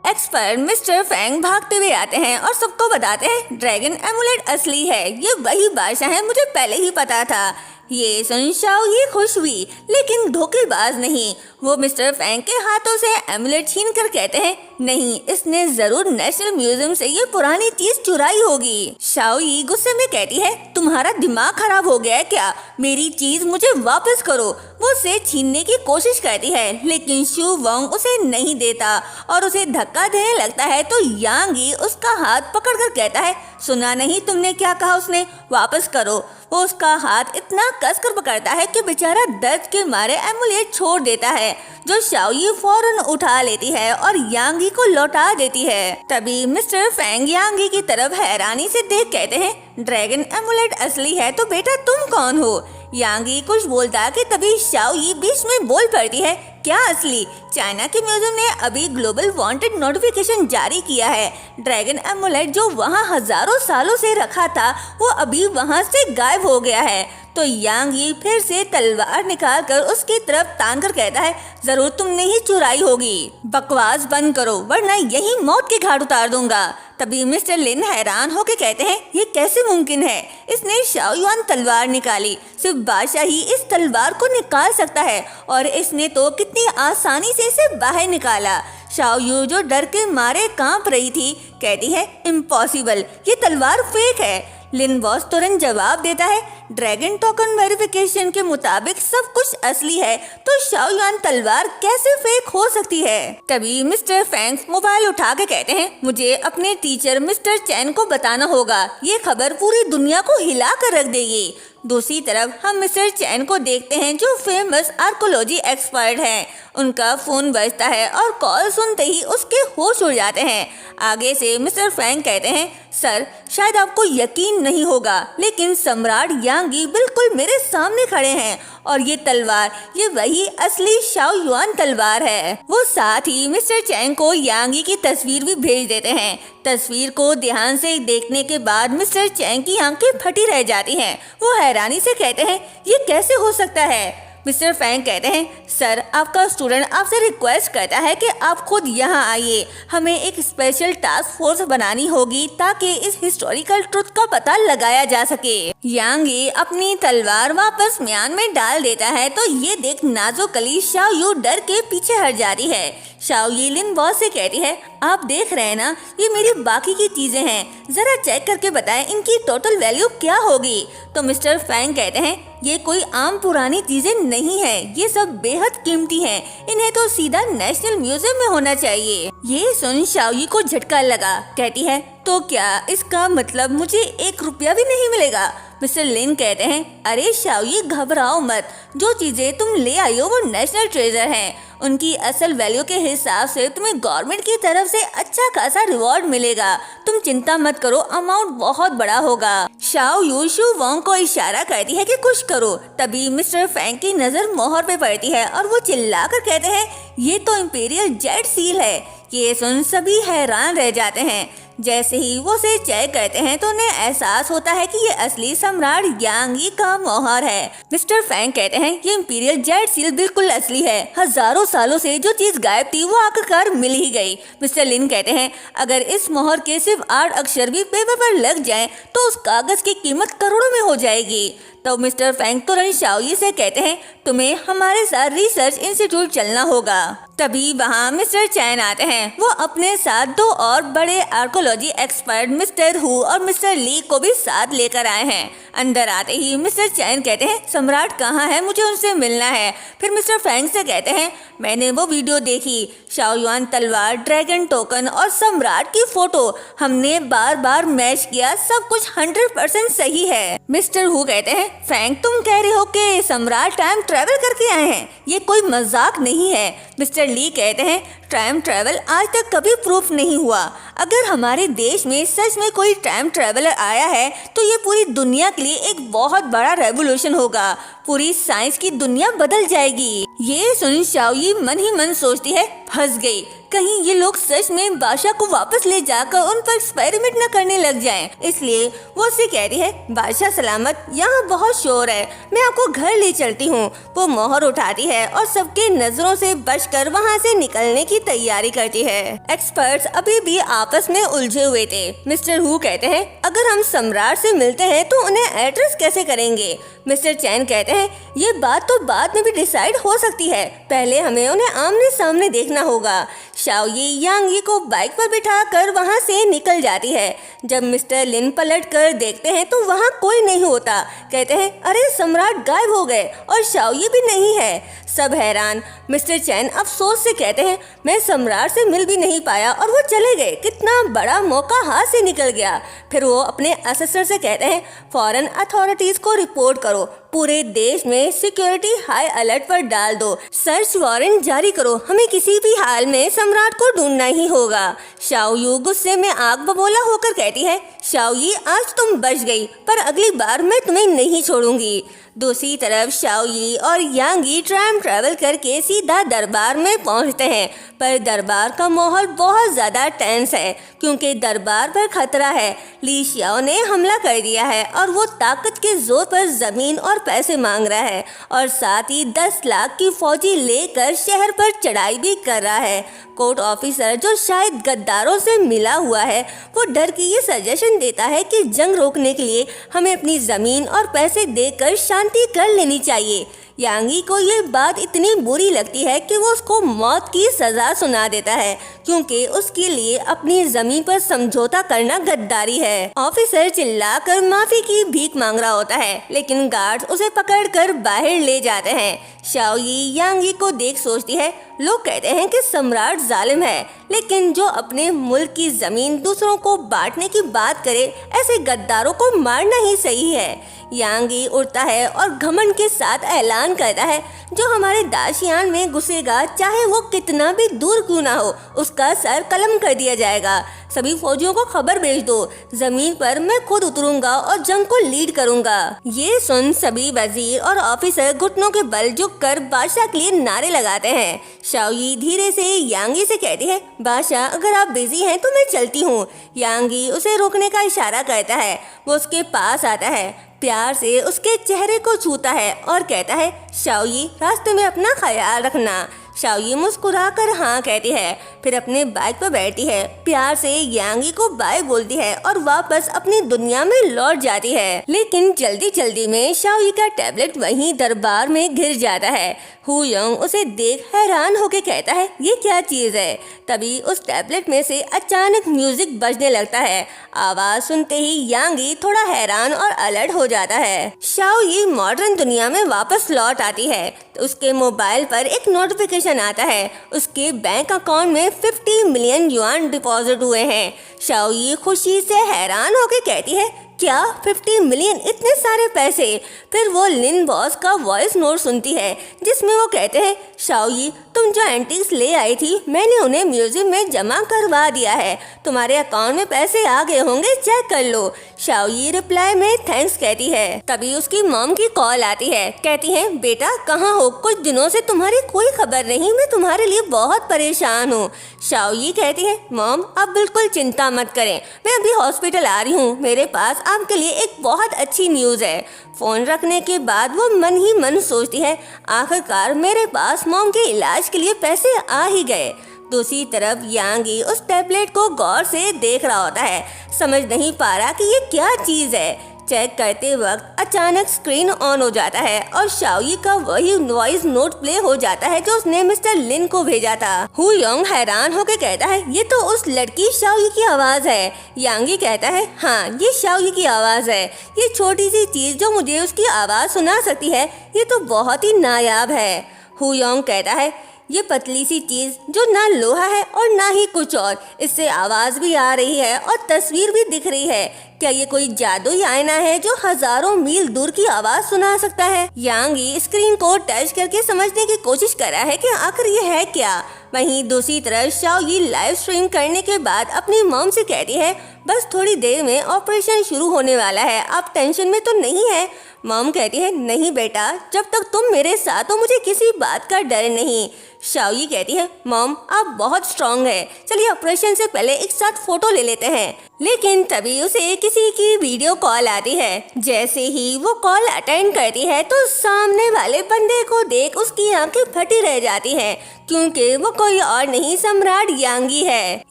Expert mister Fang भागते हुए आते हैं और सबको बताते हैं ड्रैगन एमुलेट असली है, ये वही बादशाह है, मुझे पहले ही पता था। ये सुन शाओ ये खुश हुई, लेकिन धोखेबाज नहीं। वो मिस्टर फैंग के हाथों से एमुलेट छीन कर कहते हैं नहीं, इसने जरूर नेशनल म्यूजियम से ये पुरानी चीज चुराई होगी। शाओ यी गुस्से में कहती है तुम्हारा दिमाग खराब हो गया है क्या, मेरी चीज मुझे वापस करो। वो उसे छीनने की कोशिश करती है, लेकिन शू वोंग उसे नहीं देता और उसे धक्का देने लगता है तो यांग यी उसका हाथ पकड़कर कहता है सुना नहीं तुमने क्या कहा, उसने वापस करो। वो उसका हाथ इतना कसकर पकड़ता है कि बेचारा दर्द के मारे एमुलेट छोड़ देता है, जो शाओ यी फौरन उठा लेती है और यांग यी को लौटा देती है। तभी मिस्टर फैंग यांग यी की तरफ हैरानी से देख कहते हैं ड्रैगन एमुलेट असली है तो बेटा तुम कौन हो। यांग यी कुछ बोलता कि तभी शाओ यी बीच में बोल पड़ती है क्या असली, चाइना के म्यूजियम ने अभी ग्लोबल वांटेड नोटिफिकेशन जारी किया है। ड्रैगन एमुलेट जो वहाँ हजारों सालों से रखा था वो अभी वहाँ से गायब हो गया है। तो यांग यी फिर से तलवार निकालकर उसकी तरफ तान कर कहता है जरूर तुमने ही चुराई होगी, बकवास बंद करो वरना यही मौत के घाट उतार दूंगा। तभी मिस्टर लिन हैरान होकर कहते हैं ये कैसे मुमकिन है, इसने शाओ युआन तलवार निकाली, सिर्फ बादशाह ही इस तलवार को निकाल सकता है और इसने तो कितनी आसानी से इसे बाहर निकाला। शाओ यू जो डर के मारे कांप रही थी कहती है इम्पॉसिबल, ये तलवार फेक है। लिन बॉस तुरंत जवाब देता है ड्रैगन टोकन वेरिफिकेशन के मुताबिक सब कुछ असली है तो शाओ युआन तलवार कैसे फेक हो सकती है। तभी मिस्टर फैंग मोबाइल उठा के कहते हैं मुझे अपने टीचर मिस्टर चैन को बताना होगा, ये खबर पूरी दुनिया को हिला कर रख देगी। दूसरी तरफ हम मिस्टर चैन को देखते हैं जो फेमस आर्कोलॉजी एक्सपर्ट हैं। उनका फोन बजता है और कॉल सुनते ही उसके होश उड़ जाते हैं। आगे से मिस्टर फैंग कहते हैं सर शायद आपको यकीन नहीं होगा, लेकिन सम्राट यांग यी बिल्कुल मेरे सामने खड़े हैं और ये तलवार ये वही असली शाओ युआन तलवार है। वो साथ ही मिस्टर चैन को यांग यी की तस्वीर भी भेज देते हैं। तस्वीर को ध्यान से देखने के बाद मिस्टर चैन की आंखें फटी रह जाती हैं। वो हैरानी से कहते हैं ये कैसे हो सकता है। मिस्टर फैंग कहते हैं सर आपका स्टूडेंट आपसे रिक्वेस्ट करता है कि आप खुद यहाँ आइए, हमें एक स्पेशल टास्क फोर्स बनानी होगी ताकि इस हिस्टोरिकल ट्रुथ का पता लगाया जा सके। यांग यी अपनी तलवार वापस म्यान में डाल देता है तो ये देख नाजुक कली शाओ यू डर के पीछे हट जाती है। शाओ यी लिन बॉस से कहती है आप देख रहे हैं ना ये मेरी बाकी की चीजें हैं, जरा चेक करके बताएं इनकी टोटल वैल्यू क्या होगी। तो मिस्टर फैंग कहते हैं ये कोई आम पुरानी चीजें नहीं है, ये सब बेहद कीमती हैं, इन्हें तो सीधा नेशनल म्यूजियम में होना चाहिए। ये सुन शाओ यी को झटका लगा, कहती है तो क्या इसका मतलब मुझे 1 रुपया भी नहीं मिलेगा। मिस्टर लिन कहते हैं अरे शाओ यी घबराओ मत, जो चीजें तुम ले आई हो वो नेशनल ट्रेजर हैं, उनकी असल वैल्यू के हिसाब से तुम्हें गवर्नमेंट की तरफ से अच्छा खासा रिवॉर्ड मिलेगा, तुम चिंता मत करो, अमाउंट बहुत बड़ा होगा। शाओ यू शू वोंग को इशारा करती है कि कुछ करो। तभी मिस्टर फैंग की नजर मोहर पे पड़ती है और वो चिल्लाकर कहते हैं ये तो इंपीरियल जेड सील है। ये सुन सभी हैरान रह जाते हैं। जैसे ही वो उसे चेक करते हैं तो उन्हें एहसास होता है कि ये असली सम्राट यांग यी का मोहर है। मिस्टर फैंग कहते हैं ये इंपीरियल जेड सील बिल्कुल असली है, हजारों सालों से जो चीज गायब थी वो आखिरकार मिल ही गई। मिस्टर लिन कहते हैं अगर इस मोहर के सिर्फ 8 अक्षर भी पेपर पर लग जाएं तो उस कागज की कीमत करोड़ों में हो जाएगी। तो मिस्टर फैंग तुरंत शाओ यी से कहते हैं तुम्हें हमारे साथ रिसर्च इंस्टीट्यूट चलना होगा। तभी वहाँ मिस्टर चैन आते हैं। वो अपने साथ 2 और बड़े आर्कोलॉजी एक्सपर्ट मिस्टर हु और मिस्टर ली को भी साथ लेकर आए हैं। अंदर आते ही मिस्टर चैन कहते हैं सम्राट कहाँ है, मुझे उनसे मिलना है। फिर मिस्टर फैंग से कहते हैं मैंने वो वीडियो देखी, शाओ युआन तलवार, ड्रैगन टोकन और सम्राट की फोटो हमने बार बार मैच किया, सब कुछ 100% सही है। मिस्टर हु कहते हैं फैंग तुम कह रहे हो कि सम्राट टाइम ट्रेवल करके आए हैं, ये कोई मजाक नहीं है। मिस्टर ली कहते हैं टाइम ट्रेवल आज तक कभी प्रूफ नहीं हुआ, अगर हमारे देश में सच में कोई टाइम ट्रेवलर आया है तो ये पूरी दुनिया के लिए एक बहुत बड़ा रेवोल्यूशन होगा, पूरी साइंस की दुनिया बदल जाएगी। ये सुन शाओ यी मन ही मन सोचती है फंस गई। कहीं ये लोग सच में बादशाह को वापस ले जाकर उन पर एक्सपेरिमेंट न करने लग जाएं। इसलिए वो उससे कहती है, बादशाह सलामत, यहाँ बहुत शोर है, मैं आपको घर ले चलती हूँ। वो मोहर उठाती है और सबके नजरों से बचकर वहाँ से निकलने की तैयारी करती है। एक्सपर्ट्स अभी भी आपस में उलझे हुए थे। मिस्टर हु कहते हैं, अगर हम सम्राट से मिलते हैं तो उन्हें एड्रेस कैसे करेंगे? मिस्टर चैन कहते हैं, ये बात तो बाद में भी डिसाइड हो सकती है, पहले हमें उन्हें आमने सामने देखना होगा। शाओयी यांग यी को बाइक पर बिठाकर वहाँ से निकल जाती है। जब मिस्टर लिन पलट कर देखते हैं तो वहाँ कोई नहीं होता। कहते हैं, अरे सम्राट गायब हो गए और शाओयी भी नहीं है। सब हैरान। मिस्टर चैन अफसोस से कहते हैं, मैं सम्राट से मिल भी नहीं पाया और वो चले गए, कितना बड़ा मौका हाथ से निकल गया। फिर वो अपने असिस्टेंट से कहते हैं, फॉरेन अथॉरिटीज को रिपोर्ट करो, पूरे देश में सिक्योरिटी हाई अलर्ट पर डाल दो, सर्च वारंट जारी करो, हमें किसी भी हाल में सम्राट को ढूंढना ही होगा। शाओयू गुस्से में आग बबूला होकर कहती है, शाओयी आज तुम बच गई, पर अगली बार मैं तुम्हें नहीं छोड़ूंगी। दूसरी तरफ शाओयी और यांग यी टाइम ट्रैवल करके सीधा दरबार में पहुंचते हैं, पर दरबार का माहौल बहुत ज्यादा टेंस है क्योंकि दरबार पर खतरा है। ली शियाओ ने हमला कर दिया है और वो ताकत के जोर पर जमीन और पैसे मांग रहा है और साथ ही 10 लाख की फौजी लेकर शहर पर चढ़ाई भी कर रहा है। कोर्ट ऑफिसर जो शायद गद्दारों से मिला हुआ है, वो डर की ये सजेशन देता है कि जंग रोकने के लिए हमें अपनी जमीन और पैसे देकर शांति कर लेनी चाहिए। यांग यी को ये बात इतनी बुरी लगती है कि वो उसको मौत की सजा सुना देता है क्योंकि उसके लिए अपनी जमीन पर समझौता करना गद्दारी है। ऑफिसर चिल्लाकर माफी की भीख मांग रहा होता है, लेकिन गार्ड्स उसे पकड़कर बाहर ले जाते हैं। शाओयी यांग यी को देख सोचती है, लोग कहते हैं कि सम्राट जालिम है, लेकिन जो अपने मुल्क की जमीन दूसरों को बांटने की बात करे, ऐसे गद्दारों को मारना ही सही है। यांग यी उठता है और घमंड के साथ ऐलान करता है, जो हमारे दाशियान में घुसेगा, चाहे वो कितना भी दूर क्यों ना हो, उसका सर कलम कर दिया जाएगा। सभी फौजियों को खबर भेज दो, जमीन पर मैं खुद उतरूंगा और जंग को लीड करूंगा। ये सुन सभी वजीर और ऑफिसर घुटनों के बल झुककर बादशाह के लिए नारे लगाते हैं। शाओयी धीरे से यांग यी से कहती है, बादशाह अगर आप बिजी हैं तो मैं चलती हूँ। यांग यी उसे रोकने का इशारा करता है। वो उसके पास आता है, प्यार से उसके चेहरे को छूता है और कहता है, शाओयी रास्ते में अपना ख्याल रखना। शाओयी मुस्कुराकर हाँ कहती है, फिर अपने बाइक पर बैठती है, प्यार से यांग यी को बाय बोलती है और वापस अपनी दुनिया में लौट जाती है। लेकिन जल्दी जल्दी में शाओयी का टैबलेट वहीं दरबार में गिर जाता है। हु योंग उसे देख हैरान होकर कहता है, ये क्या चीज है? तभी उस टैबलेट में से अचानक म्यूजिक बजने लगता है। आवाज सुनते ही यांग यी थोड़ा हैरान और अलर्ट हो जाता है। शाओयी मॉडर्न दुनिया में वापस लौट आती है तो उसके मोबाइल पर एक नोटिफिकेशन आता है, उसके बैंक अकाउंट में 50 मिलियन युआन डिपॉजिट हुए हैं। शाओयी खुशी से हैरान होकर कहती है, क्या 50 मिलियन, इतने सारे पैसे? फिर वो लिन बॉस का वॉइस नोट सुनती है जिसमें वो कहते हैं, शाओयी तुम जो एंटीक्स ले आई थी मैंने उन्हें म्यूजियम में जमा करवा दिया है, तुम्हारे अकाउंट में पैसे आ गए होंगे, चेक कर लो। शाओयी रिप्लाई में थैंक्स कहती है। तभी उसकी मॉम की कॉल आती है, कहती है, बेटा कहाँ हो, कुछ दिनों से तुम्हारी कोई खबर नहीं, मैं तुम्हारे लिए बहुत परेशान हूँ। शाओयी कहती है, मॉम आप बिल्कुल चिंता मत करें, मैं अभी हॉस्पिटल आ रही हूँ, मेरे पास आपके लिए एक बहुत अच्छी न्यूज़ है। फोन रखने के बाद वो मन ही मन सोचती है, आखिरकार मेरे पास मॉम के इलाज के लिए पैसे आ ही गए। दूसरी तरफ यांग यी उस टैबलेट को गौर से देख रहा होता है, समझ नहीं पा रहा कि ये क्या चीज़ है। चेक करते वक्त अचानक स्क्रीन ऑन हो जाता है और शाओयी का वही वॉइस नोट प्ले हो जाता है जो उसने मिस्टर लिन को भेजा था। हु योंग हैरान होकर कहता है, ये तो उस लड़की शाओयी की आवाज है। यांग यी कहता है, हाँ ये शाओयी की आवाज है, ये छोटी सी चीज जो मुझे उसकी आवाज सुना सकती है, ये तो बहुत ही नायाब है। हु योंग कहता है, ये पतली सी चीज जो ना लोहा है और ना ही कुछ और, इससे आवाज भी आ रही है और तस्वीर भी दिख रही है, क्या ये कोई जादुई आईना है जो हजारों मील दूर की आवाज सुना सकता है? यांग यी स्क्रीन को टच करके समझने की कोशिश कर रहा है कि आखिर ये है क्या। वहीं दूसरी तरफ शाओयी लाइव स्ट्रीम करने के बाद अपनी मॉम से कहती है, बस थोड़ी देर में ऑपरेशन शुरू होने वाला है, आप टेंशन में तो नहीं है? मॉम कहती है, नहीं बेटा, जब तक तुम मेरे साथ हो मुझे किसी बात का डर नहीं। शाओई कहती है, मॉम आप बहुत स्ट्रांग है, चलिए ऑपरेशन से पहले एक साथ फोटो ले लेते हैं। लेकिन तभी उसे किसी की वीडियो कॉल आती है। जैसे ही वो कॉल अटेंड करती है तो सामने वाले बंदे को देख उसकी आंखें फटी रह जाती हैं, क्योंकि वो कोई और नहीं सम्राट यांगी है।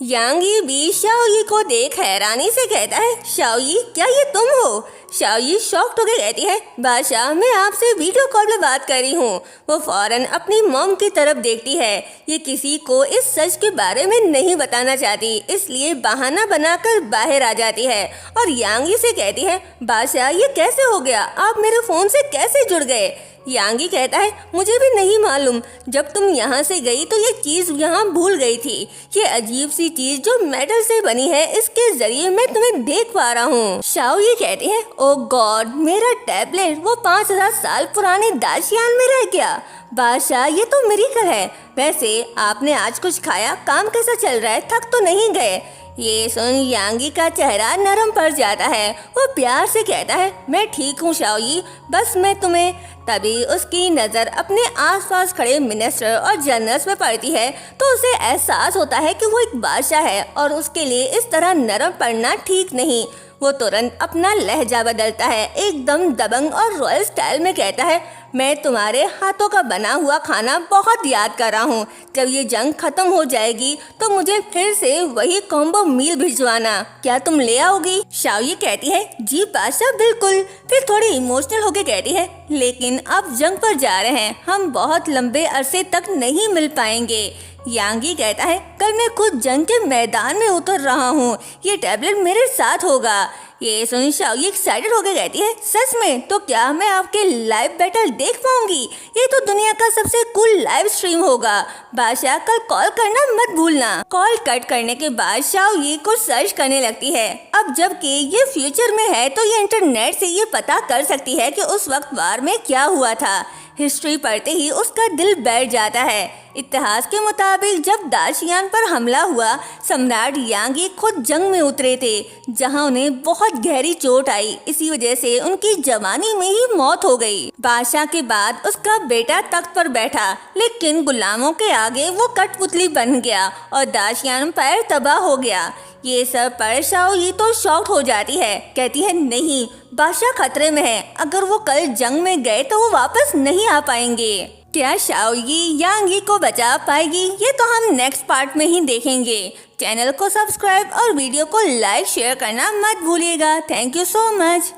यांगी भी शाओई को देख हैरानी से कहता है, शाओई क्या ये तुम हो? शाओई शॉक्ड होकर कहती है, बादशाह मैं आपसे वीडियो कॉल में बात कर रही हूँ। वो फौरन अपनी मॉम की तरफ देखती है। ये किसी को इस सच के बारे में नहीं बताना चाहती, इसलिए बहाना बनाकर बाहर आ जाती है और यांगी से कहती है, बादशाह ये कैसे हो गया? आप मेरे फोन से कैसे जुड़ गए? यांगी कहता है, मुझे भी नहीं मालूम, जब तुम यहाँ से गई तो ये चीज यहाँ भूल गई थी। ये अजीब सी चीज जो मेटल से बनी है, इसके जरिए मैं तुम्हें देख पा रहा हूँ। शाओई कहती है, ओ गॉड मेरा टैबलेट वो 5000 साल पुराने दाशियान में रह गया। बादशाह ये तो मिरेकल है। वैसे आपने आज कुछ खाया? काम कैसा चल रहा है? थक तो नहीं गए? ये सुन यांगी का चेहरा नरम पड़ जाता है। वो प्यार से कहता है, मैं ठीक हूँ शाओई, बस मैं तुम्हें। तभी उसकी नज़र अपने आसपास खड़े मिनिस्टर और जनरल्स में पड़ती है तो उसे एहसास होता है कि वो एक बादशाह है और उसके लिए इस तरह नरम पड़ना ठीक नहीं। वो तुरंत अपना लहजा बदलता है, एकदम दबंग और रॉयल स्टाइल में कहता है, मैं तुम्हारे हाथों का बना हुआ खाना बहुत याद कर रहा हूँ। जब ये जंग खत्म हो जाएगी तो मुझे फिर से वही कॉम्बो मील भिजवाना, क्या तुम ले आओगी? शाओई कहती है, जी बादशाह बिल्कुल। फिर थोड़ी इमोशनल होके कहती है, लेकिन अब जंग पर जा रहे हैं, हम बहुत लंबे अरसे तक नहीं मिल पाएंगे। यांगी कहता है, कल मैं खुद जंग के मैदान में उतर रहा हूँ, ये टैबलेट मेरे साथ होगा। ये सुन शाओई एक्साइटेड होकर कहती है, सच में? तो क्या मैं आपके लाइव बैटल देख पाऊंगी? ये तो दुनिया का सबसे कूल लाइव स्ट्रीम होगा। बादशाह कल कॉल करना मत भूलना। कॉल कट करने के बाद शाओई कुछ सर्च करने लगती है। अब जबकि ये फ्यूचर में है तो ये इंटरनेट से ये पता कर सकती है कि उस वक्त वार में क्या हुआ था। हिस्ट्री पढ़ते ही उसका दिल बैठ जाता है। इतिहास के मुताबिक जब दाशियान पर हमला हुआ, सम्राट यांगी खुद जंग में उतरे थे, जहां उन्हें बहुत गहरी चोट आई। इसी वजह से उनकी जवानी में ही मौत हो गई। बादशाह के बाद उसका बेटा तख्त पर बैठा, लेकिन गुलामों के आगे वो कठपुतली बन गया और दाशियान एम्पायर तबाह हो गया। ये सब पर शाओई तो शॉक्ड हो जाती है, कहती है, नहीं बादशाह खतरे में है, अगर वो कल जंग में गए तो वो वापस नहीं आ पाएंगे। क्या शाओई यांगी को बचा पाएगी? ये तो हम नेक्स्ट पार्ट में ही देखेंगे। चैनल को सब्सक्राइब और वीडियो को लाइक शेयर करना मत भूलिएगा। Thank you so much.